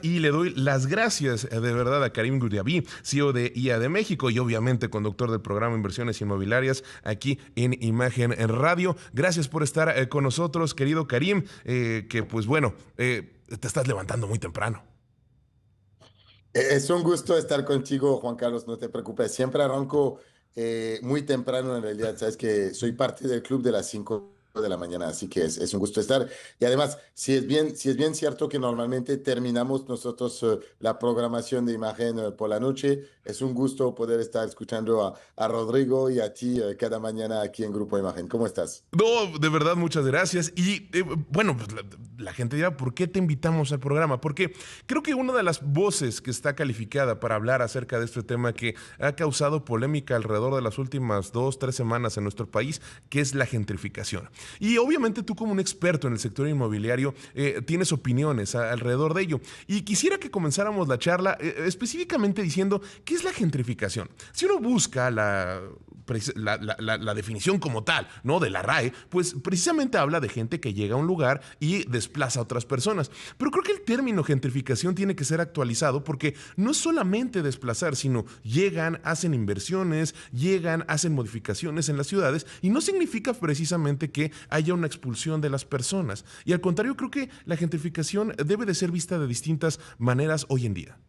Y le doy las gracias de verdad a Karim Gurdiaby, CEO de IA de México y obviamente conductor del programa Inversiones Inmobiliarias aquí en Imagen en Radio. Gracias por estar con nosotros, querido Karim, que pues bueno, te estás levantando muy temprano. Es un gusto estar contigo, Juan Carlos, no te preocupes. Siempre arranco muy temprano en realidad. Sabes que soy parte del club de las 5 de la mañana, así que es un gusto estar. Y además, si es bien cierto que normalmente terminamos nosotros la programación de imagen por la noche, es un gusto poder estar escuchando a Rodrigo y a ti cada mañana aquí en Grupo Imagen. ¿Cómo estás? No, de verdad, muchas gracias. Y bueno, pues la gente dirá, ¿por qué te invitamos al programa? Porque creo que una de las voces que está calificada para hablar acerca de este tema que ha causado polémica alrededor de las últimas 2, 3 semanas en nuestro país, que es la gentrificación. Y obviamente tú como un experto en el sector inmobiliario tienes opiniones alrededor de ello. Y quisiera que comenzáramos la charla específicamente diciendo, ¿qué es la gentrificación? Si uno busca la definición como tal, ¿no? De la RAE, pues precisamente habla de gente que llega a un lugar y desplaza a otras personas. Pero creo que el término gentrificación tiene que ser actualizado porque no es solamente desplazar, sino llegan, hacen inversiones, llegan, hacen modificaciones en las ciudades y no significa precisamente que haya una expulsión de las personas. Y al contrario, creo que la gentrificación debe de ser vista de distintas maneras hoy en día.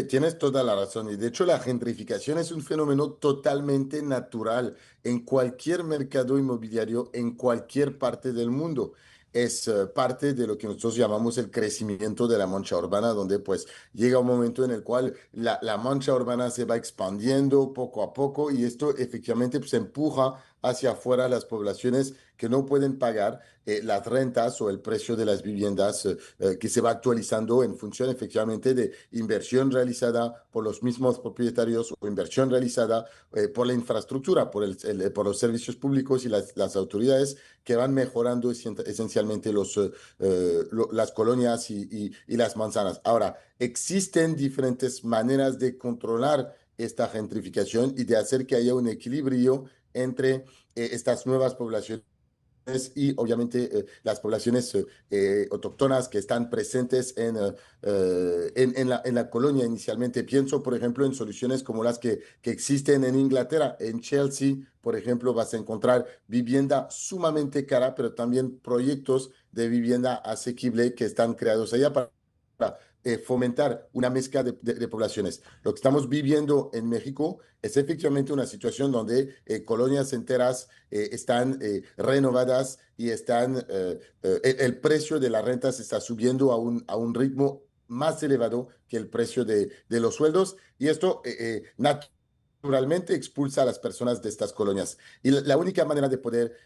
Tienes toda la razón. Y de hecho, la gentrificación es un fenómeno totalmente natural en cualquier mercado inmobiliario, en cualquier parte del mundo. Es parte de lo que nosotros llamamos el crecimiento de la mancha urbana, donde pues llega un momento en el cual la mancha urbana se va expandiendo poco a poco y esto efectivamente pues, empuja hacia afuera las poblaciones que no pueden pagar las rentas o el precio de las viviendas que se va actualizando en función efectivamente de inversión realizada por los mismos propietarios o inversión realizada por la infraestructura, por los servicios públicos y las autoridades que van mejorando esencialmente las colonias y las manzanas. Ahora, existen diferentes maneras de controlar esta gentrificación y de hacer que haya un equilibrio entre estas nuevas poblaciones y obviamente las poblaciones autóctonas que están presentes en la colonia inicialmente. Pienso, por ejemplo, en soluciones como las que existen en Inglaterra. En Chelsea, por ejemplo, vas a encontrar vivienda sumamente cara, pero también proyectos de vivienda asequible que están creados allá para fomentar una mezcla de poblaciones. Lo que estamos viviendo en México es efectivamente una situación donde colonias enteras están renovadas y el precio de la renta se está subiendo a un ritmo más elevado que el precio de los sueldos y esto naturalmente expulsa a las personas de estas colonias. Y la única manera de poder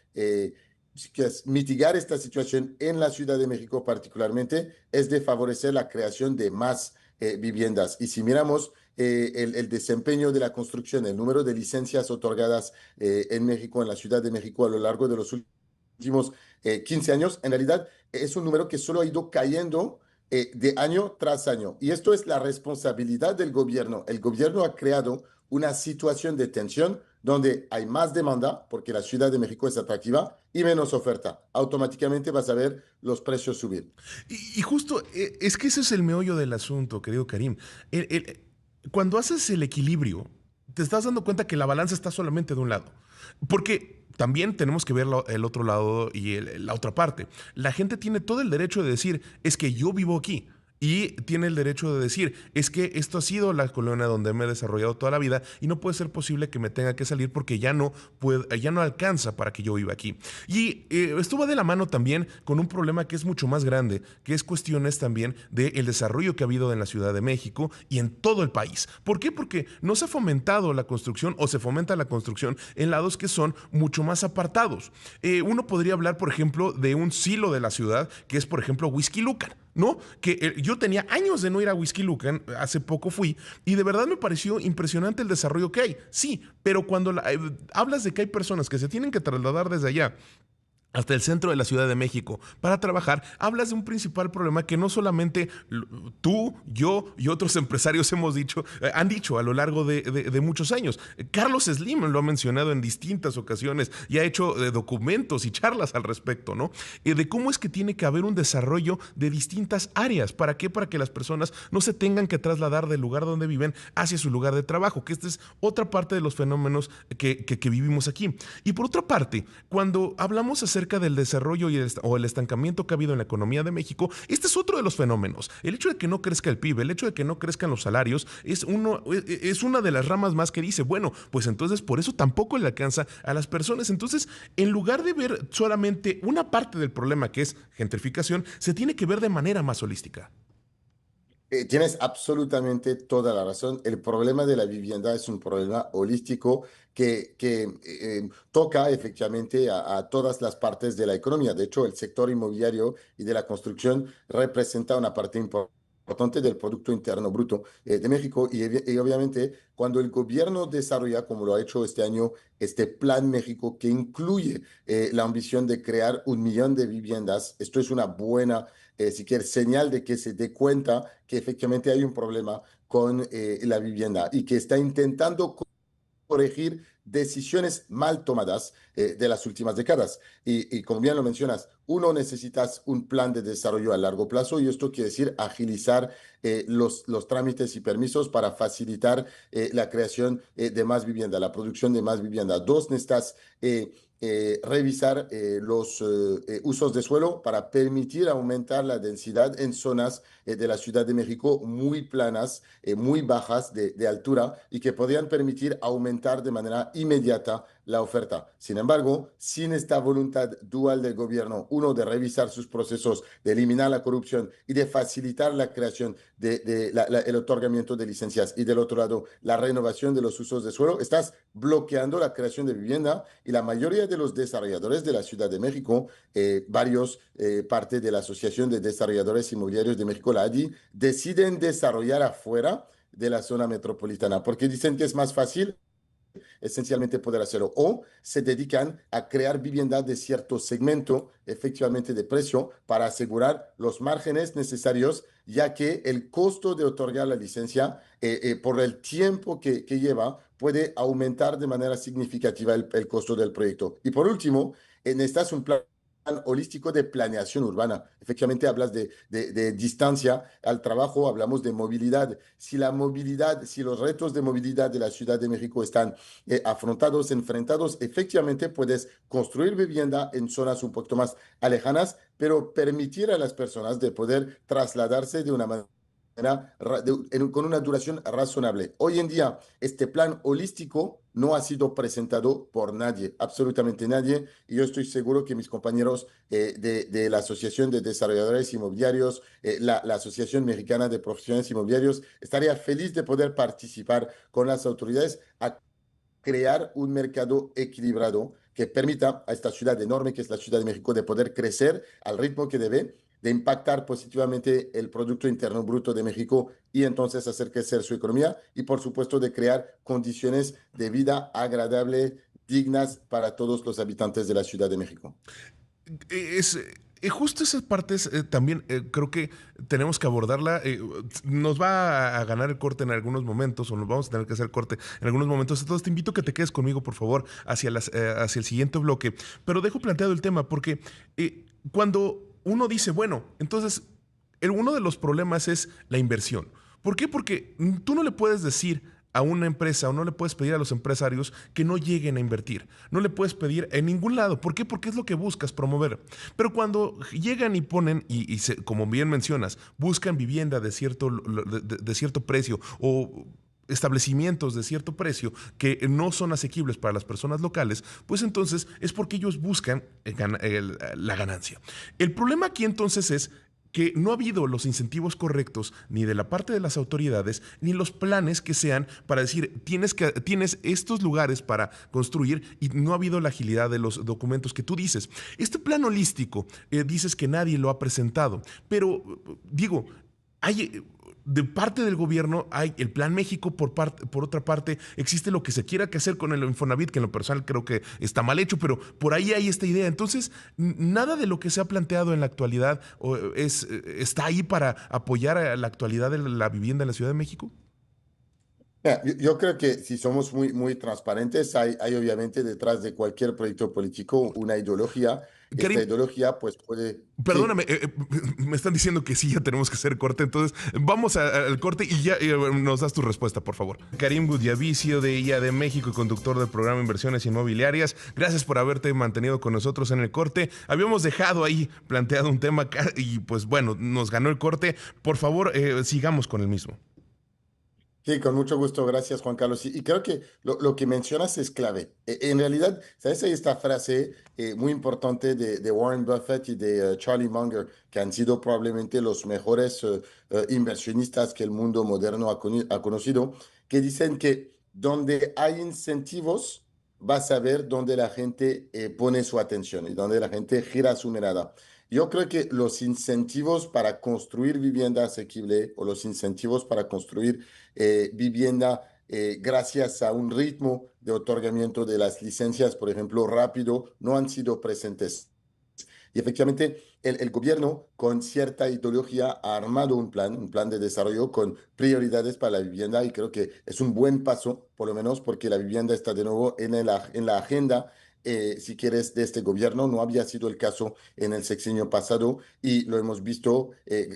que es mitigar esta situación en la Ciudad de México particularmente es de favorecer la creación de más viviendas. Y si miramos el desempeño de la construcción, el número de licencias otorgadas en México, en la Ciudad de México a lo largo de los últimos 15 años, en realidad es un número que solo ha ido cayendo de año tras año. Y esto es la responsabilidad del gobierno. El gobierno ha creado una situación de tensión donde hay más demanda porque la Ciudad de México es atractiva y menos oferta. Automáticamente vas a ver los precios subir. Y justo es que ese es el meollo del asunto, querido Karim. Cuando haces el equilibrio, te estás dando cuenta que la balanza está solamente de un lado. Porque también tenemos que ver el otro lado y la otra parte. La gente tiene todo el derecho de decir, es que yo vivo aquí. Y tiene el derecho de decir, es que esto ha sido la colonia donde me he desarrollado toda la vida y no puede ser posible que me tenga que salir porque ya no alcanza para que yo viva aquí. Y esto va de la mano también con un problema que es mucho más grande, que es cuestiones también del desarrollo que ha habido en la Ciudad de México y en todo el país. ¿Por qué? Porque no se ha fomentado la construcción o se fomenta la construcción en lados que son mucho más apartados. Uno podría hablar, por ejemplo, de un silo de la ciudad, que es, por ejemplo, Whisky Lucan. ¿No? Que yo tenía años de no ir a Whisky Lucan, hace poco fui, y de verdad me pareció impresionante el desarrollo que hay. Sí, pero cuando hablas de que hay personas que se tienen que trasladar desde allá hasta el centro de la Ciudad de México para trabajar, hablas de un principal problema que no solamente tú, yo y otros empresarios han dicho a lo largo de muchos años. Carlos Slim lo ha mencionado en distintas ocasiones y ha hecho documentos y charlas al respecto, ¿no? De cómo es que tiene que haber un desarrollo de distintas áreas. ¿Para qué? Para que las personas no se tengan que trasladar del lugar donde viven hacia su lugar de trabajo, que esta es otra parte de los fenómenos que vivimos aquí. Y por otra parte, cuando hablamos acerca del desarrollo o el estancamiento que ha habido en la economía de México, este es otro de los fenómenos. El hecho de que no crezca el PIB, el hecho de que no crezcan los salarios, es una de las ramas más que dice, bueno, pues entonces por eso tampoco le alcanza a las personas. Entonces, en lugar de ver solamente una parte del problema, que es gentrificación, se tiene que ver de manera más holística. Tienes absolutamente toda la razón. El problema de la vivienda es un problema holístico que toca efectivamente a todas las partes de la economía. De hecho, el sector inmobiliario y de la construcción representa una parte importante del Producto Interno Bruto de México y obviamente cuando el gobierno desarrolla, como lo ha hecho este año, este Plan México que incluye la ambición de crear 1 millón de viviendas, esto es una buena si quieres, señal de que se dé cuenta que efectivamente hay un problema con la vivienda y que está intentando corregir decisiones mal tomadas de las últimas décadas. Y como bien lo mencionas, uno necesita un plan de desarrollo a largo plazo y esto quiere decir agilizar los trámites y permisos para facilitar la creación de más vivienda, la producción de más vivienda. Dos, necesitas revisar los usos de suelo para permitir aumentar la densidad en zonas de la Ciudad de México muy planas, muy bajas de altura y que podrían permitir aumentar de manera inmediata la oferta. Sin embargo, sin esta voluntad dual del gobierno, uno de revisar sus procesos, de eliminar la corrupción y de facilitar la creación el otorgamiento de licencias y del otro lado, la renovación de los usos de suelo, estás bloqueando la creación de vivienda y la mayoría de los desarrolladores de la Ciudad de México, parte de la Asociación de Desarrolladores Inmobiliarios de México, la ADI, deciden desarrollar afuera de la zona metropolitana porque dicen que es más fácil esencialmente poder hacerlo. O se dedican a crear vivienda de cierto segmento, efectivamente de precio, para asegurar los márgenes necesarios, ya que el costo de otorgar la licencia por el tiempo que lleva puede aumentar de manera significativa el costo del proyecto. Y por último, necesitas un plan holístico de planeación urbana. Efectivamente, hablas de distancia al trabajo, hablamos de movilidad. Si la movilidad, si los retos de movilidad de la Ciudad de México están afrontados, enfrentados, efectivamente puedes construir vivienda en zonas un poquito más alejanas, pero permitir a las personas de poder trasladarse de una manera con una duración razonable. Hoy en día, este plan holístico no ha sido presentado por nadie, absolutamente nadie, y yo estoy seguro que mis compañeros de la Asociación de Desarrolladores Inmobiliarios, la Asociación Mexicana de Profesionales Inmobiliarios, estaría feliz de poder participar con las autoridades a crear un mercado equilibrado que permita a esta ciudad enorme que es la Ciudad de México de poder crecer al ritmo que debe, de impactar positivamente el Producto Interno Bruto de México y entonces hacer crecer su economía y por supuesto de crear condiciones de vida agradables, dignas para todos los habitantes de la Ciudad de México. Es, justo esas partes también creo que tenemos que abordarla. Nos va a ganar el corte en algunos momentos, o nos vamos a tener que hacer corte en algunos momentos. Entonces te invito a que te quedes conmigo, por favor, hacia el siguiente bloque. Pero dejo planteado el tema porque cuando uno dice, bueno, entonces uno de los problemas es la inversión. ¿Por qué? Porque tú no le puedes decir a una empresa o no le puedes pedir a los empresarios que no lleguen a invertir. No le puedes pedir en ningún lado. ¿Por qué? Porque es lo que buscas promover. Pero cuando llegan y ponen, como bien mencionas, buscan vivienda de cierto precio o establecimientos de cierto precio que no son asequibles para las personas locales, pues entonces es porque ellos buscan la ganancia. El problema aquí entonces es que no ha habido los incentivos correctos ni de la parte de las autoridades, ni los planes que sean para decir, tienes estos lugares para construir y no ha habido la agilidad de los documentos que tú dices. Este plan holístico, dices que nadie lo ha presentado, pero digo, hay de parte del gobierno hay el Plan México, por otra parte existe lo que se quiera que hacer con el Infonavit, que en lo personal creo que está mal hecho, pero por ahí hay esta idea. Entonces, nada de lo que se ha planteado en la actualidad está ahí para apoyar a la actualidad de la vivienda en la Ciudad de México. Mira, yo creo que si somos muy transparentes, hay obviamente detrás de cualquier proyecto político una ideología. Esta Karim, ideología pues puede, sí, perdóname, me están diciendo que sí, ya tenemos que hacer corte, entonces vamos al corte y ya nos das tu respuesta, por favor. Karim Budiavicio de IA de México y conductor del programa Inversiones Inmobiliarias, gracias por haberte mantenido con nosotros en el corte. Habíamos dejado ahí planteado un tema y pues bueno, nos ganó el corte. Por favor, sigamos con el mismo. sí, con mucho gusto, gracias Juan Carlos. Y creo que lo que mencionas es clave. En realidad, ¿sabes? Hay esta frase muy importante de Warren Buffett y de Charlie Munger, que han sido probablemente los mejores inversionistas que el mundo moderno ha conocido, que dicen que donde hay incentivos, vas a ver dónde la gente pone su atención y donde la gente gira su mirada. Yo creo que los incentivos para construir vivienda asequible o los incentivos para construir vivienda gracias a un ritmo de otorgamiento de las licencias, por ejemplo, rápido, no han sido presentes. Y efectivamente, el gobierno con cierta ideología ha armado un plan de desarrollo con prioridades para la vivienda y creo que es un buen paso, por lo menos porque la vivienda está de nuevo en la agenda. Si quieres, de este gobierno. No había sido el caso en el sexenio pasado y lo hemos visto,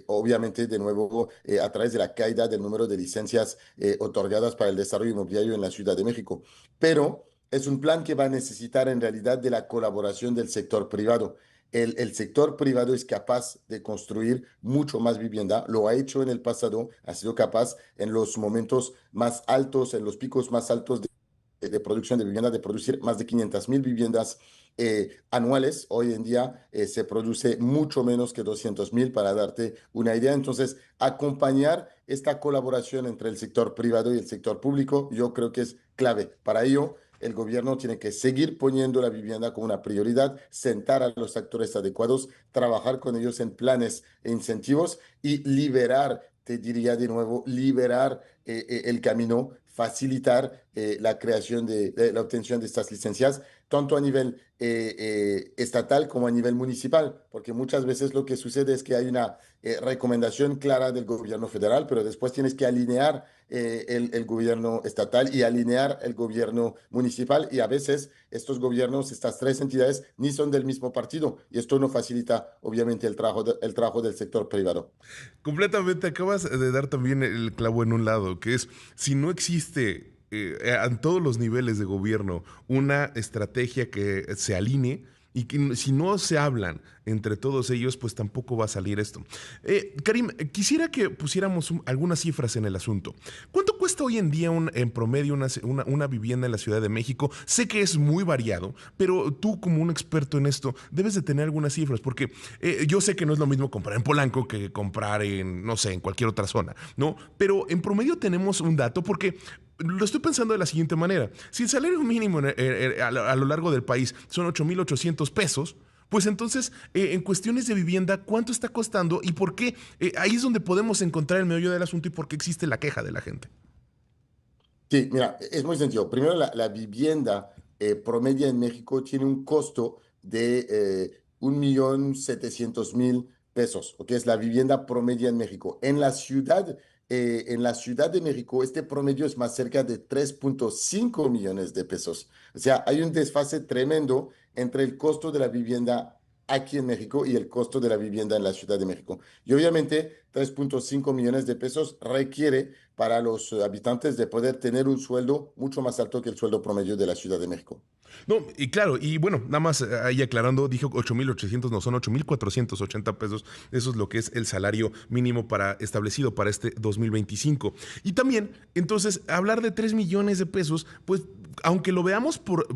obviamente, de nuevo a través de la caída del número de licencias otorgadas para el desarrollo inmobiliario en la Ciudad de México. Pero es un plan que va a necesitar en realidad de la colaboración del sector privado. El sector privado es capaz de construir mucho más vivienda, lo ha hecho en el pasado, ha sido capaz en los momentos más altos, en los picos más altos de producción de vivienda, de producir más de 500,000 viviendas anuales. Hoy en día se produce mucho menos que 200,000 para darte una idea. Entonces, acompañar esta colaboración entre el sector privado y el sector público, yo creo que es clave. Para ello, el gobierno tiene que seguir poniendo la vivienda como una prioridad, sentar a los actores adecuados, trabajar con ellos en planes e incentivos y liberar, te diría de nuevo, liberar el camino, facilitar la creación la obtención de estas licencias, tanto a nivel estatal como a nivel municipal, porque muchas veces lo que sucede es que hay una recomendación clara del gobierno federal, pero después tienes que alinear el gobierno estatal y alinear el gobierno municipal y a veces estos gobiernos, estas tres entidades, ni son del mismo partido y esto no facilita obviamente el trabajo del sector privado. Completamente, acabas de dar también el clavo en un lado, que es si no existe en todos los niveles de gobierno una estrategia que se alinee y que si no se hablan entre todos ellos, pues tampoco va a salir esto. Karim, quisiera que pusiéramos algunas cifras en el asunto. ¿Cuánto cuesta hoy en día en promedio una vivienda en la Ciudad de México? Sé que es muy variado, pero tú como un experto en esto debes de tener algunas cifras, porque yo sé que no es lo mismo comprar en Polanco que comprar en, no sé, en cualquier otra zona, ¿no? Pero en promedio tenemos un dato porque lo estoy pensando de la siguiente manera. Si el salario mínimo a lo largo del país son 8,800 pesos, pues entonces, en cuestiones de vivienda, ¿cuánto está costando y por qué? Ahí es donde podemos encontrar el meollo del asunto y por qué existe la queja de la gente. Sí, mira, es muy sencillo. Primero, la vivienda promedia en México tiene un costo de 1,700,000 pesos, que es la vivienda promedia en México. En la Ciudad de México, este promedio es más cerca de 3,5 millones de pesos. O sea, hay un desfase tremendo entre el costo de la vivienda aquí en México y el costo de la vivienda en la Ciudad de México. Y obviamente 3,5 millones de pesos requiere para los habitantes de poder tener un sueldo mucho más alto que el sueldo promedio de la Ciudad de México. No, y claro, y bueno, nada más ahí aclarando, dijo 8,800, no son 8,480 pesos. Eso es lo que es el salario mínimo establecido para este 2025. Y también, entonces, hablar de 3 millones de pesos, pues, aunque lo veamos por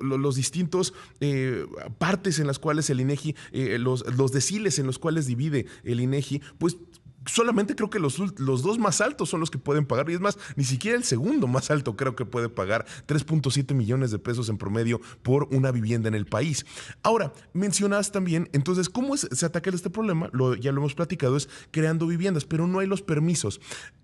los distintos partes en las cuales el INEGI, los deciles en los cuales divide el INEGI, pues solamente creo que los dos más altos son los que pueden pagar, y es más, ni siquiera el segundo más alto creo que puede pagar 3.7 millones de pesos en promedio por una vivienda en el país. Ahora, mencionas también, entonces, ¿cómo se ataca este problema? Ya lo hemos platicado, es creando viviendas, pero no hay los permisos.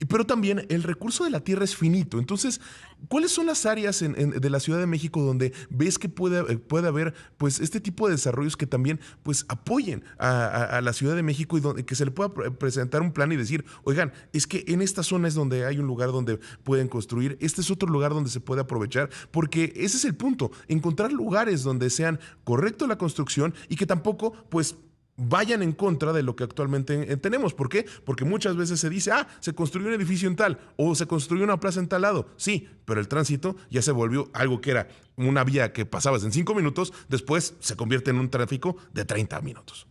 Pero también el recurso de la tierra es finito. Entonces, ¿cuáles son las áreas de la Ciudad de México donde ves que puede haber pues este tipo de desarrollos que también pues apoyen a la Ciudad de México y donde, que se le pueda presentar un plan y decir, oigan, es que en esta zona es donde hay un lugar donde pueden construir, este es otro lugar donde se puede aprovechar, porque ese es el punto, encontrar lugares donde sean correcto la construcción y que tampoco pues vayan en contra de lo que actualmente tenemos. ¿Por qué? Porque muchas veces se dice, se construyó un edificio en tal o se construyó una plaza en tal lado. Sí, pero el tránsito ya se volvió algo que era una vía que pasabas en 5 minutos, después se convierte en un tráfico de 30 minutos.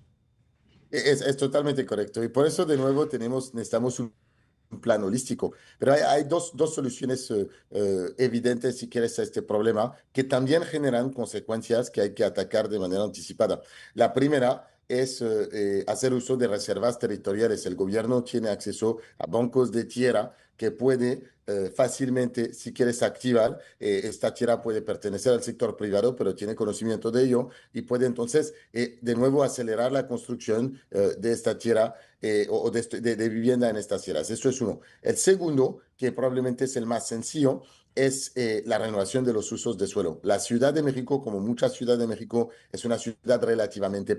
Es totalmente correcto. Y por eso, de nuevo, necesitamos un plan holístico. Pero hay dos soluciones evidentes, si quieres, a este problema, que también generan consecuencias que hay que atacar de manera anticipada. La primera es hacer uso de reservas territoriales. El gobierno tiene acceso a bancos de tierra que puede fácilmente, si quieres, activar. Esta tierra puede pertenecer al sector privado, pero tiene conocimiento de ello y puede entonces, de nuevo, acelerar la construcción de esta tierra o de vivienda en estas tierras. Eso es uno. El segundo, que probablemente es el más sencillo, es la renovación de los usos de suelo. La Ciudad de México, como muchas ciudades de México, es una ciudad relativamente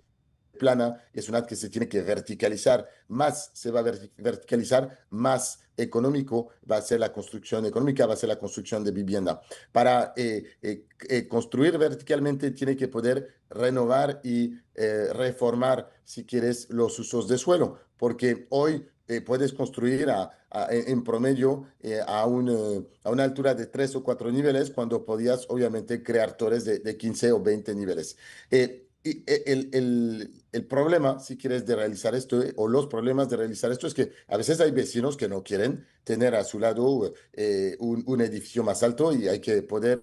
plana, es una que se tiene que verticalizar, más se va a verticalizar, más económico va a ser la construcción económica, va a ser la construcción de vivienda. Para construir verticalmente tiene que poder renovar y reformar, si quieres, los usos de suelo, porque hoy puedes construir en promedio a una altura de 3 o 4 niveles cuando podías obviamente crear torres de 15 o 20 niveles. El problema, si quieres, de realizar esto, o los problemas de realizar esto, es que a veces hay vecinos que no quieren tener a su lado un edificio más alto y hay que poder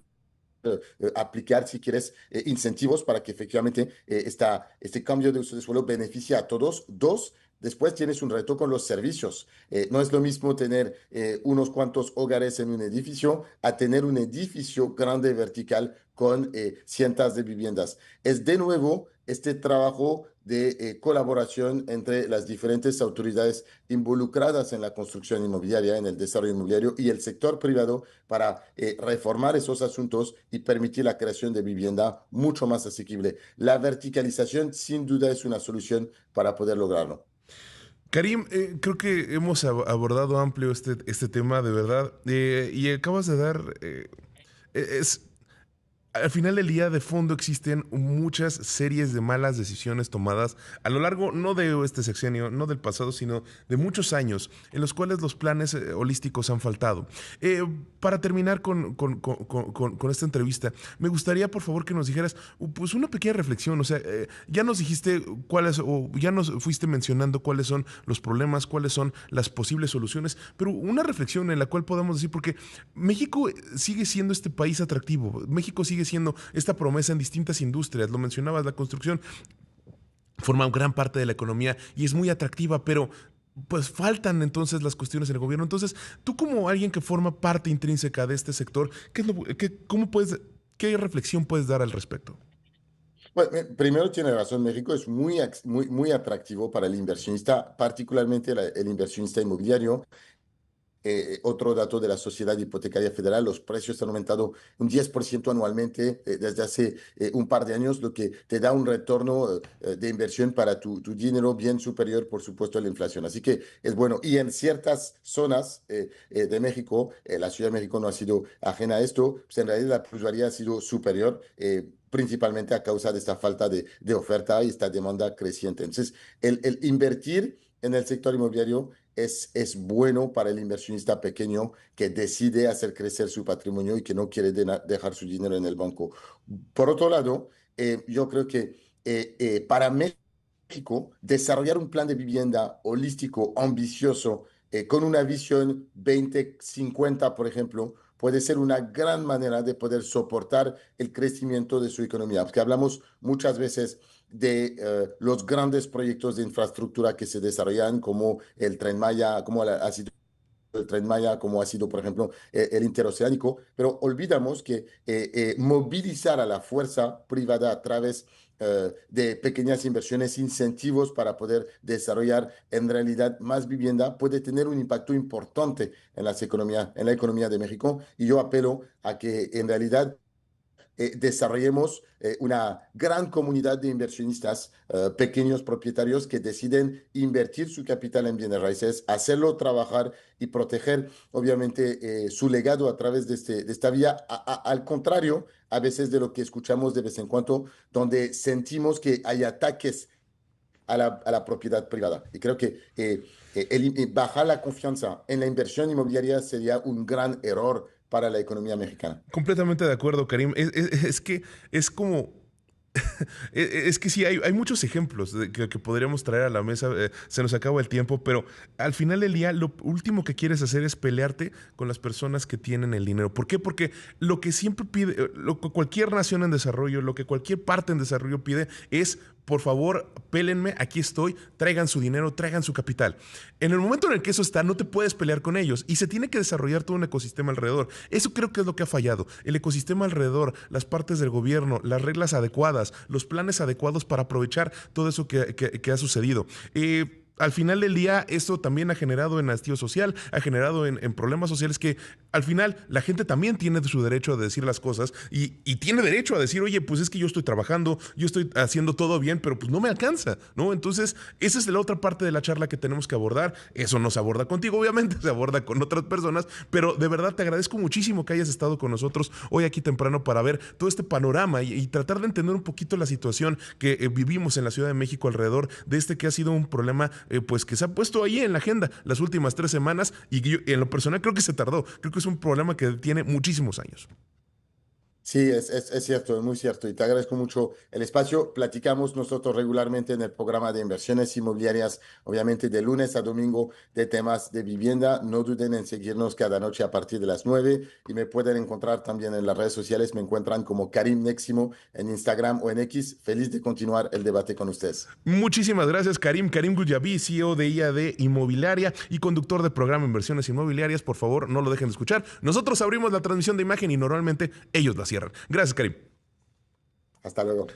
aplicar, si quieres, incentivos para que efectivamente este cambio de uso de suelo beneficie a todos. Dos, después tienes un reto con los servicios. No es lo mismo tener unos cuantos hogares en un edificio a tener un edificio grande vertical con cientos de viviendas. Es de nuevo este trabajo de colaboración entre las diferentes autoridades involucradas en la construcción inmobiliaria, en el desarrollo inmobiliario y el sector privado para reformar esos asuntos y permitir la creación de vivienda mucho más asequible. La verticalización sin duda es una solución para poder lograrlo. Karim, creo que hemos abordado amplio este tema, de verdad, y acabas de dar, es, al final del día, de fondo existen muchas series de malas decisiones tomadas a lo largo, no de este sexenio, no del pasado, sino de muchos años, en los cuales los planes holísticos han faltado. Para terminar con esta entrevista, me gustaría, por favor, que nos dijeras pues una pequeña reflexión. O sea, ya nos dijiste cuáles, o ya nos fuiste mencionando cuáles son los problemas, cuáles son las posibles soluciones, pero una reflexión en la cual podamos decir, porque México sigue siendo este país atractivo, México sigue siendo esta promesa en distintas industrias, lo mencionabas, la construcción forma gran parte de la economía y es muy atractiva, pero pues faltan entonces las cuestiones en el gobierno. Entonces, tú como alguien que forma parte intrínseca de este sector, cómo puedes, qué reflexión puedes dar al respecto? Bueno, primero tiene razón, México es muy atractivo para el inversionista, particularmente el inversionista inmobiliario. Otro dato de la Sociedad Hipotecaria Federal, los precios han aumentado un 10% anualmente desde hace un par de años, lo que te da un retorno de inversión para tu dinero bien superior, por supuesto, a la inflación. Así que es bueno. Y en ciertas zonas de México, la Ciudad de México no ha sido ajena a esto, pues en realidad la plusvalía ha sido superior. Principalmente a causa de esta falta de oferta y esta demanda creciente. Entonces, el invertir en el sector inmobiliario es bueno para el inversionista pequeño que decide hacer crecer su patrimonio y que no quiere dejar su dinero en el banco. Por otro lado, yo creo que para México, desarrollar un plan de vivienda holístico, ambicioso, con una visión 2050, por ejemplo, puede ser una gran manera de poder soportar el crecimiento de su economía. Porque hablamos muchas veces de los grandes proyectos de infraestructura que se desarrollan, como el Tren Maya, como ha sido el Tren Maya, como ha sido, por ejemplo, el interoceánico, pero olvidamos que movilizar a la fuerza privada a través de pequeñas inversiones, incentivos para poder desarrollar en realidad más vivienda, puede tener un impacto importante en en la economía de México. Y yo apelo a que en realidad desarrollemos una gran comunidad de inversionistas, pequeños propietarios que deciden invertir su capital en bienes raíces, hacerlo trabajar y proteger, obviamente, su legado a través de esta vía. Al contrario, a veces de lo que escuchamos de vez en cuando, donde sentimos que hay ataques a la propiedad privada. Y creo que bajar la confianza en la inversión inmobiliaria sería un gran error para la economía mexicana. Completamente de acuerdo, Karim. Es que es como es que sí, hay muchos ejemplos que podríamos traer a la mesa. Se nos acaba el tiempo, pero al final del día lo último que quieres hacer es pelearte con las personas que tienen el dinero. ¿Por qué? Porque lo que siempre pide, lo que cualquier nación en desarrollo, lo que cualquier parte en desarrollo pide es: por favor, pélenme, aquí estoy, traigan su dinero, traigan su capital. En el momento en el que eso está, no te puedes pelear con ellos y se tiene que desarrollar todo un ecosistema alrededor. Eso creo que es lo que ha fallado. El ecosistema alrededor, las partes del gobierno, las reglas adecuadas, los planes adecuados para aprovechar todo eso que ha sucedido. Al final del día, esto también ha generado en hastío social, ha generado en problemas sociales que al final la gente también tiene su derecho a decir las cosas y tiene derecho a decir: oye, pues es que yo estoy trabajando, yo estoy haciendo todo bien, pero pues no me alcanza, ¿no? Entonces, esa es la otra parte de la charla que tenemos que abordar. Eso no se aborda contigo, obviamente, se aborda con otras personas, pero de verdad te agradezco muchísimo que hayas estado con nosotros hoy aquí temprano para ver todo este panorama y tratar de entender un poquito la situación que vivimos en la Ciudad de México alrededor de este que ha sido un problema pues que se ha puesto ahí en la agenda las últimas 3 semanas y yo, en lo personal creo que se tardó. Creo que es un problema que tiene muchísimos años. Sí, es cierto, es muy cierto. Y te agradezco mucho el espacio. Platicamos nosotros regularmente en el programa de inversiones inmobiliarias, obviamente de lunes a domingo, de temas de vivienda. No duden en seguirnos cada noche a partir de las 9 y me pueden encontrar también en las redes sociales. Me encuentran como Karim Neximo en Instagram o en X. Feliz de continuar el debate con ustedes. Muchísimas gracias, Karim. Karim Goudiaby, CEO de IAD Inmobiliaria y conductor de programa Inversiones Inmobiliarias. Por favor, no lo dejen de escuchar. Nosotros abrimos la transmisión de imagen y normalmente ellos la cierran. Gracias, Karim. Hasta luego.